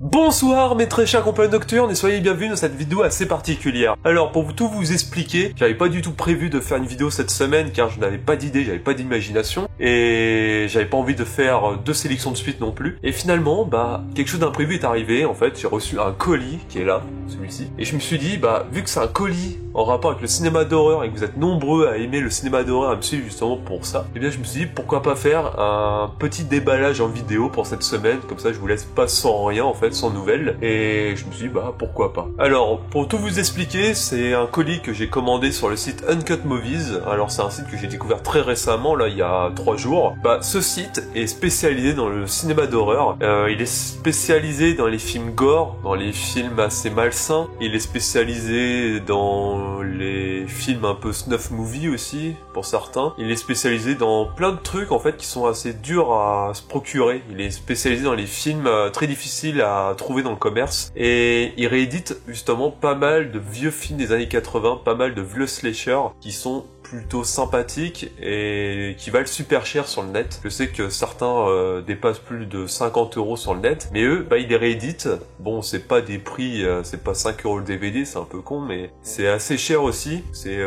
Bonsoir mes très chers compagnons nocturnes et soyez bienvenus dans cette vidéo assez particulière. Alors pour tout vous expliquer, j'avais pas du tout prévu de faire une vidéo cette semaine car je n'avais pas d'idée, j'avais pas d'imagination et j'avais pas envie de faire deux sélections de suite non plus. Et finalement, quelque chose d'imprévu est arrivé, en fait j'ai reçu un colis qui est là, celui-ci. Et je me suis dit, vu que c'est un colis en rapport avec le cinéma d'horreur et que vous êtes nombreux à aimer le cinéma d'horreur, à me suivre justement pour ça, et bien je me suis dit pourquoi pas faire un petit déballage en vidéo pour cette semaine, comme ça je vous laisse pas sans rien en fait, sans nouvelles, et je me suis dit pourquoi pas. Alors pour tout vous expliquer, c'est un colis que j'ai commandé sur le site Uncut Movies. Alors c'est un site que j'ai découvert très récemment, là il y a 3 jours. Ce site est spécialisé dans le cinéma d'horreur, il est spécialisé dans les films gore, dans les films assez malsains, il est spécialisé dans les films un peu snuff movie aussi pour certains, il est spécialisé dans plein de trucs en fait qui sont assez durs à se procurer, il est spécialisé dans les films très difficiles à trouver dans le commerce, et il réédite justement pas mal de vieux films des années 80, pas mal de vieux slashers qui sont plutôt sympathiques et qui valent super cher sur le net. Je sais que certains dépassent plus de 50 € sur le net, mais eux, ils les rééditent. Bon, c'est pas des prix, c'est pas 5 € le DVD, c'est un peu con, mais c'est assez cher aussi. C'est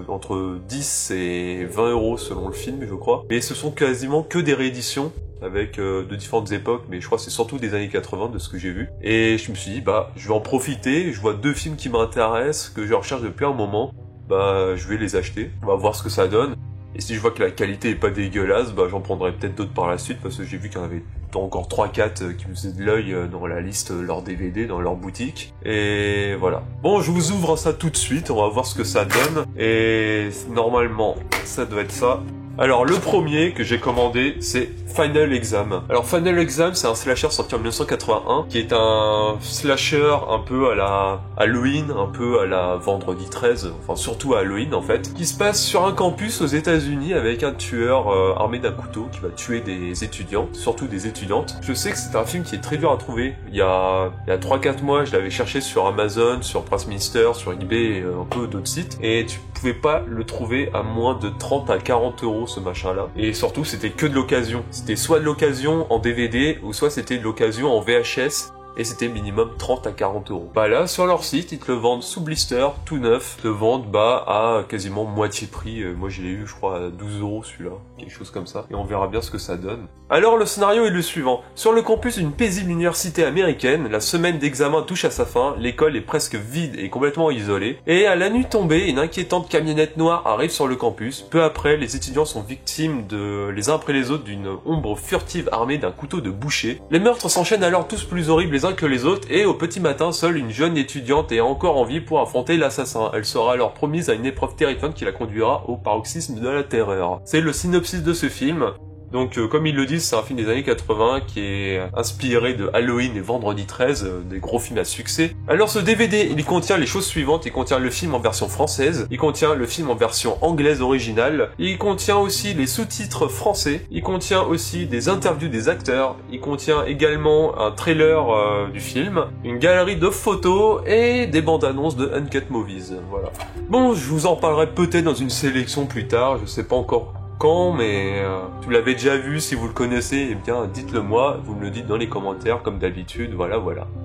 entre 10 et 20 € selon le film, je crois. Mais ce sont quasiment que des rééditions avec de différentes époques, mais je crois que c'est surtout des années 80 de ce que j'ai vu. Et je me suis dit, je vais en profiter, je vois 2 films qui m'intéressent, que je recherche depuis un moment, je vais les acheter, on va voir ce que ça donne. Et si je vois que la qualité est pas dégueulasse, j'en prendrai peut-être d'autres par la suite, parce que j'ai vu qu'il y en avait encore 3-4 qui me faisaient de l'œil dans la liste, leur DVD, dans leur boutique. Et voilà. Bon, je vous ouvre ça tout de suite, on va voir ce que ça donne. Et normalement, ça doit être ça. Alors le premier que j'ai commandé, c'est Final Exam. Alors Final Exam, c'est un slasher sorti en 1981, qui est un slasher un peu à la Halloween, un peu à la Vendredi 13, enfin surtout à Halloween en fait, qui se passe sur un campus aux États-Unis avec un tueur armé d'un couteau qui va tuer des étudiants, surtout des étudiantes. Je sais que c'est un film qui est très dur à trouver. Il y a 3-4 mois, je l'avais cherché sur Amazon, sur Pressminster, sur eBay, un peu d'autres sites, et tu pouvais pas le trouver à moins de 30 à 40 € ce machin là, et surtout c'était que de l'occasion, c'était soit de l'occasion en DVD ou soit c'était de l'occasion en VHS, et c'était minimum 30 à 40 €. Là, sur leur site, ils te le vendent sous blister, tout neuf, ils te le vendent à quasiment moitié prix. Moi je l'ai eu je crois à 12 € celui-là, quelque chose comme ça, et on verra bien ce que ça donne. Alors le scénario est le suivant. Sur le campus d'une paisible université américaine, la semaine d'examen touche à sa fin, l'école est presque vide et complètement isolée, et à la nuit tombée, une inquiétante camionnette noire arrive sur le campus. Peu après, les étudiants sont victimes les uns après les autres d'une ombre furtive armée d'un couteau de boucher. Les meurtres s'enchaînent alors tous plus horribles les uns que les autres, et au petit matin, seule une jeune étudiante est encore en vie pour affronter l'assassin. Elle sera alors promise à une épreuve terrifiante qui la conduira au paroxysme de la terreur. C'est le synopsis de ce film. Donc comme ils le disent, c'est un film des années 80 qui est inspiré de Halloween et Vendredi 13, des gros films à succès. Alors ce DVD, il contient les choses suivantes. Il contient le film en version française, il contient le film en version anglaise originale, il contient aussi les sous-titres français, il contient aussi des interviews des acteurs, il contient également un trailer du film, une galerie de photos et des bandes annonces de Uncut Movies. Voilà. Bon, je vous en parlerai peut-être dans une sélection plus tard, je sais pas encore quand, mais vous l'avez déjà vu, si vous le connaissez, bien dites-le moi, vous me le dites dans les commentaires comme d'habitude, voilà.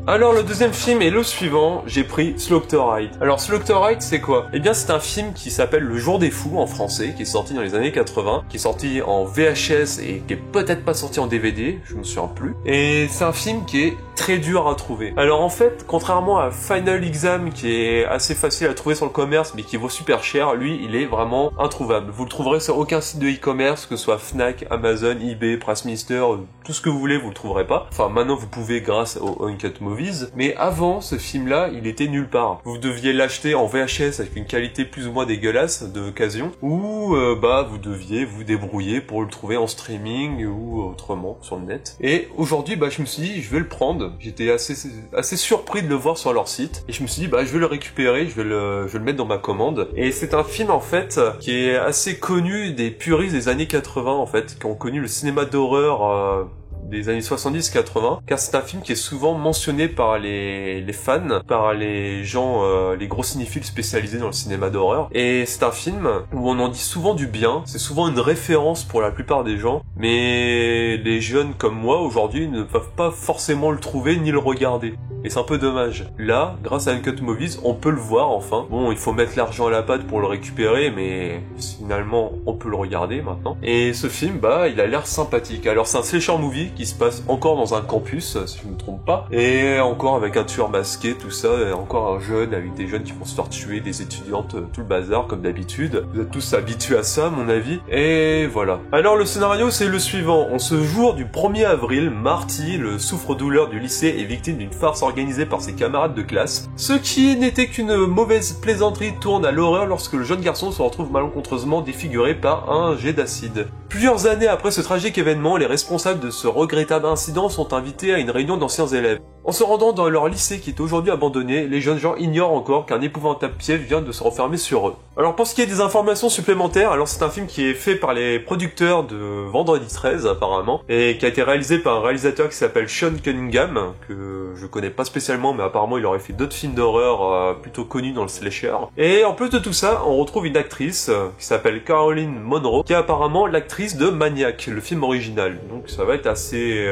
Alors le deuxième film est le suivant, j'ai pris Slaughterhouse. Alors Slaughterhouse c'est quoi? Bien c'est un film qui s'appelle Le Jour des Fous en français, qui est sorti dans les années 80, qui est sorti en VHS et qui est peut-être pas sorti en DVD, je me souviens plus. Et c'est un film qui est très dur à trouver. Alors en fait, contrairement à Final Exam qui est assez facile à trouver sur le commerce mais qui vaut super cher, lui il est vraiment introuvable. Vous le trouverez sur aucun site de e-commerce, que ce soit Fnac, Amazon, eBay, Pressminster, tout ce que vous voulez, vous le trouverez pas. Enfin maintenant vous pouvez grâce au Uncut Movies, mais avant ce film là il était nulle part. Vous deviez l'acheter en VHS avec une qualité plus ou moins dégueulasse d'occasion, ou vous deviez vous débrouiller pour le trouver en streaming ou autrement sur le net. Et aujourd'hui je me suis dit je vais le prendre, j'étais assez surpris de le voir sur leur site, et je me suis dit je vais le récupérer, je vais le mettre dans ma commande. Et c'est un film en fait qui est assez connu des puristes des années 80 en fait, qui ont connu le cinéma d'horreur des années 70-80, car c'est un film qui est souvent mentionné par les fans, par les gens, les gros cinéphiles spécialisés dans le cinéma d'horreur. Et c'est un film où on en dit souvent du bien, c'est souvent une référence pour la plupart des gens, mais les jeunes comme moi aujourd'hui ne peuvent pas forcément le trouver ni le regarder. Et c'est un peu dommage. Là, grâce à Uncut Movies, on peut le voir enfin. Bon, il faut mettre l'argent à la pâte pour le récupérer, mais finalement, on peut le regarder maintenant. Et ce film, bah, il a l'air sympathique. Alors, c'est un slasher movie qui se passe encore dans un campus, si je ne me trompe pas, et encore avec un tueur masqué, tout ça, et encore un jeune, avec des jeunes qui vont se faire tuer, des étudiantes, tout le bazar, comme d'habitude. Vous êtes tous habitués à ça, à mon avis. Et voilà. Alors, le scénario, c'est le suivant. En ce jour du 1er avril, Marty, le souffre-douleur du lycée, est victime d'une farce organisé par ses camarades de classe. Ce qui n'était qu'une mauvaise plaisanterie tourne à l'horreur lorsque le jeune garçon se retrouve malencontreusement défiguré par un jet d'acide. Plusieurs années après ce tragique événement, les responsables de ce regrettable incident sont invités à une réunion d'anciens élèves. En se rendant dans leur lycée qui est aujourd'hui abandonné, les jeunes gens ignorent encore qu'un épouvantable piège vient de se refermer sur eux. Alors pour ce qui est des informations supplémentaires, alors c'est un film qui est fait par les producteurs de Vendredi 13 apparemment, et qui a été réalisé par un réalisateur qui s'appelle Sean Cunningham, que je connais pas spécialement, mais apparemment il aurait fait d'autres films d'horreur plutôt connus dans le slasher. Et en plus de tout ça, on retrouve une actrice qui s'appelle Caroline Munro, qui est apparemment l'actrice de Maniac, le film original. Donc ça va être assez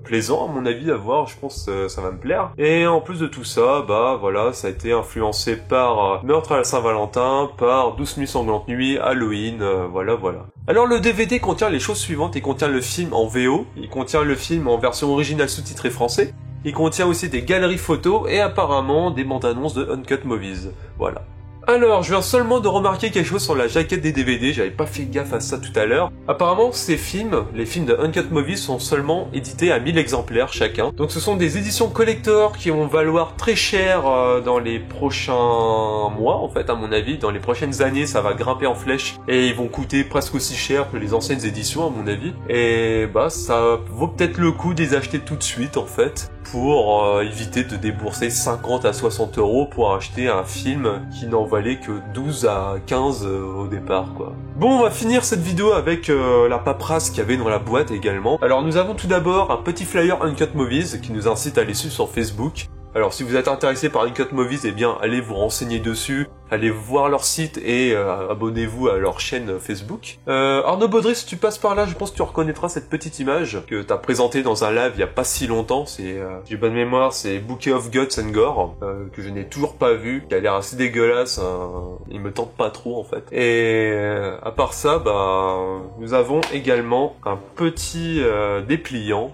plaisant à mon avis à voir, je pense que ça va me plaire. Et en plus de tout ça, bah voilà, ça a été influencé par Meurtre à la Saint-Valentin, par 12 nuits sanglantes nuits, Halloween, voilà. Alors le DVD contient les choses suivantes, il contient le film en VO, il contient le film en version originale sous-titrée français, il contient aussi des galeries photos et apparemment des bandes annonces de Uncut Movies, voilà. Alors, je viens seulement de remarquer quelque chose sur la jaquette des DVD, j'avais pas fait gaffe à ça tout à l'heure. Apparemment, ces films, les films de Uncut Movies, sont seulement édités à 1000 exemplaires chacun. Donc ce sont des éditions collector qui vont valoir très cher dans les prochains mois, en fait, à mon avis. Dans les prochaines années, ça va grimper en flèche et ils vont coûter presque aussi cher que les anciennes éditions, à mon avis. Et bah, ça vaut peut-être le coup de les acheter tout de suite, en fait, pour éviter de débourser 50 à 60 euros pour acheter un film qui n'en valait que 12 à 15 au départ, quoi. Bon, on va finir cette vidéo avec la paperasse qu'il y avait dans la boîte également. Alors nous avons tout d'abord un petit flyer Uncut Movies qui nous incite à les suivre sur Facebook. Alors si vous êtes intéressé par Uncut Movies, eh bien allez vous renseigner dessus, allez voir leur site et abonnez-vous à leur chaîne Facebook. Arnaud Baudry, si tu passes par là, je pense que tu reconnaîtras cette petite image que t'as présentée dans un live il y a pas si longtemps. C'est, j'ai bonne mémoire, c'est Bouquet of Guts and Gore, que je n'ai toujours pas vu, qui a l'air assez dégueulasse, il me tente pas trop en fait. Et à part ça, bah nous avons également un petit dépliant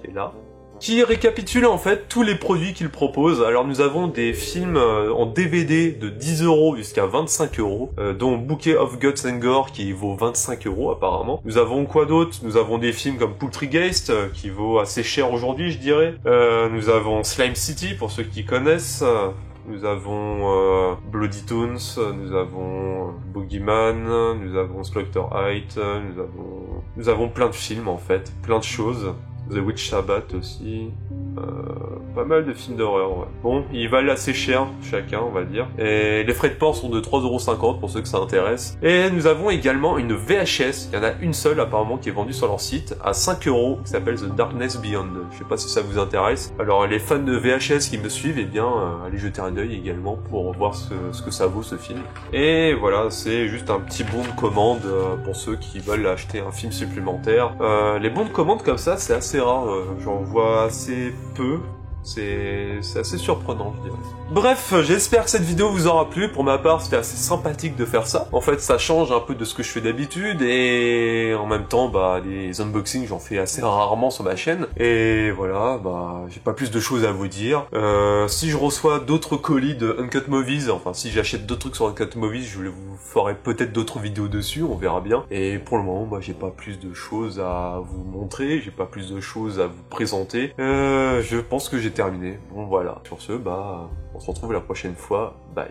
qui est là, qui récapitule en fait tous les produits qu'il propose. Alors nous avons des films en DVD de 10 € jusqu'à 25 €, dont Bouquet of Guts and Gore qui vaut 25 € apparemment. Nous avons quoi d'autre? Nous avons des films comme Poultrygeist qui vaut assez cher aujourd'hui, je dirais. Nous avons Slime City pour ceux qui connaissent. Nous avons Bloody Toons, nous avons Boogeyman, nous avons Slaughterhouse, nous avons plein de films en fait, plein de choses. The Witch Sabbath aussi, pas mal de films d'horreur, ouais. Bon, ils valent assez cher, chacun, on va dire. Et les frais de port sont de 3,50 € pour ceux que ça intéresse. Et nous avons également une VHS, il y en a une seule apparemment qui est vendue sur leur site, à 5 €, qui s'appelle The Darkness Beyond. Je sais pas si ça vous intéresse. Alors les fans de VHS qui me suivent, eh bien, allez jeter un œil également pour voir ce que ça vaut ce film. Et voilà, c'est juste un petit bon de commande pour ceux qui veulent acheter un film supplémentaire. Les bons de commande comme ça, c'est assez rare, j'en vois assez peu. C'est assez surprenant, je dirais. Bref, j'espère que cette vidéo vous aura plu. Pour ma part, c'était assez sympathique de faire ça. En fait, ça change un peu de ce que je fais d'habitude et en même temps, bah, les unboxings, j'en fais assez rarement sur ma chaîne. Et voilà, bah, j'ai pas plus de choses à vous dire. Si je reçois d'autres colis de Uncut Movies, enfin, si j'achète d'autres trucs sur Uncut Movies, je vous ferai peut-être d'autres vidéos dessus, on verra bien. Et pour le moment, bah, j'ai pas plus de choses à vous montrer, j'ai pas plus de choses à vous présenter. Je pense que j'ai terminé. Bon, voilà. Sur ce, bah, on se retrouve la prochaine fois. Bye.